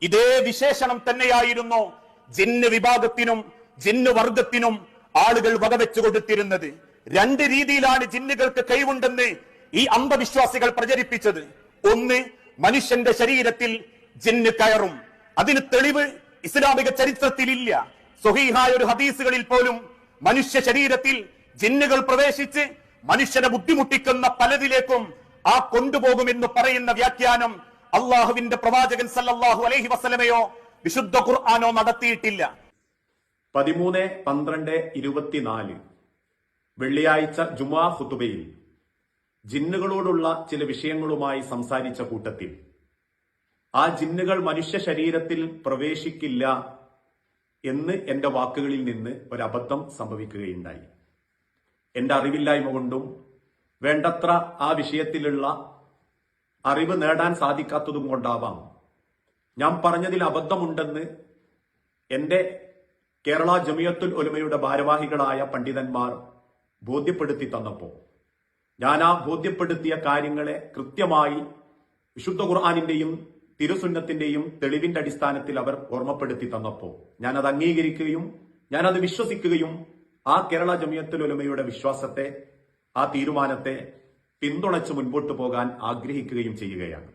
ഇതേ വിശേഷണം തന്നെയായിരുന്നു ജിന്ന് വിഭാഗത്തിനും ജിന്ന് വർഗത്തിനും ആളുകൾ വകവെച്ചു കൊടുത്തിരുന്നത്. രണ്ട് രീതിയിലാണ് ജിന്നുകൾക്ക് കഴിവുണ്ടെന്ന് ഈ അന്ധവിശ്വാസികൾ പ്രചരിപ്പിച്ചത്. ഒന്ന്, മനുഷ്യന്റെ ശരീരത്തിൽ ജിന്ന് കയറും. അതിന് തെളിവ് ഇസ്ലാമിക ചരിത്രത്തിലില്ല. സ്വഹീഹായ ഒരു ഹദീസുകളിൽ പോലും മനുഷ്യ ശരീരത്തിൽ ജിന്നുകൾ പ്രവേശിച്ച് മനുഷ്യനെ ബുദ്ധിമുട്ടിക്കുന്ന പലതിലേക്കും ആ കൊണ്ടുപോകുമെന്ന് പറയുന്ന വ്യാഖ്യാനം അള്ളാഹുവിന്റെ പ്രവാചകൻ സല്ലല്ലാഹു അലൈഹി വസല്ലമയോ വിശുദ്ധ ഖുർആനോ നടത്തിയിട്ടില്ല. 13-12-24 വെള്ളിയാഴ്ച ജുമുഅ ഖുതുബയിൽ ജിന്നുകളോടുള്ള ചില വിഷയങ്ങളുമായി സംസാരിച്ച കൂട്ടത്തിൽ ആ ജിന്നുകൾ മനുഷ്യ ശരീരത്തിൽ പ്രവേശിക്കില്ല എന്ന് എന്റെ വാക്കുകളിൽ നിന്ന് ഒരബദ്ധം സംഭവിക്കുകയുണ്ടായി. എന്റെ അറിവില്ലായ്മ കൊണ്ടും വേണ്ടത്ര ആ വിഷയത്തിലുള്ള അറിവ് നേടാൻ സാധിക്കാത്തതും കൊണ്ടാവാം ഞാൻ പറഞ്ഞതിൽ അബദ്ധമുണ്ടെന്ന് എന്റെ കേരള ജമിയത്തുൽ ഉലമയുടെ ഭാരവാഹികളായ പണ്ഡിതന്മാർ ബോധ്യപ്പെടുത്തി തന്നപ്പോൾ ഞാൻ ആ ബോധ്യപ്പെടുത്തിയ കാര്യങ്ങളെ കൃത്യമായി വിശുദ്ധ ഖുർആനിന്റെയും തിരുസുന്നത്തിന്റെയും തെളിവിന്റെ അടിസ്ഥാനത്തിൽ അവർ ഓർമ്മപ്പെടുത്തി തന്നപ്പോൾ ഞാനത് അംഗീകരിക്കുകയും ഞാനത് വിശ്വസിക്കുകയും ആ കേരള ജമിയത്തുൽ ഉലമയുടെ വിശ്വാസത്തെ, ആ തീരുമാനത്തെ പിന്തുണച്ച് മുൻപോട്ട് പോകാൻ ആഗ്രഹിക്കുകയും ചെയ്യുകയാണ്.